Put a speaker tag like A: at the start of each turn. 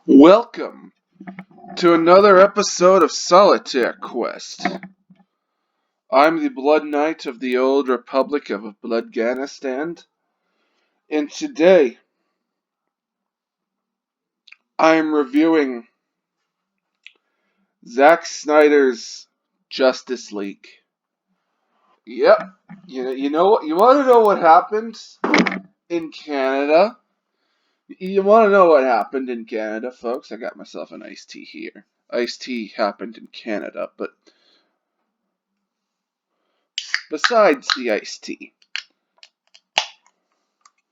A: Welcome to another episode of Solitaire Quest. I'm the Blood Knight of the Old Republic of Bloodganistan, and today I'm reviewing Zack Snyder's Justice League. Yep, you know what? You want to know what happened in Canada? You want to know what happened in Canada, folks? I got myself an iced tea here. Iced tea happened in Canada, but besides the iced tea,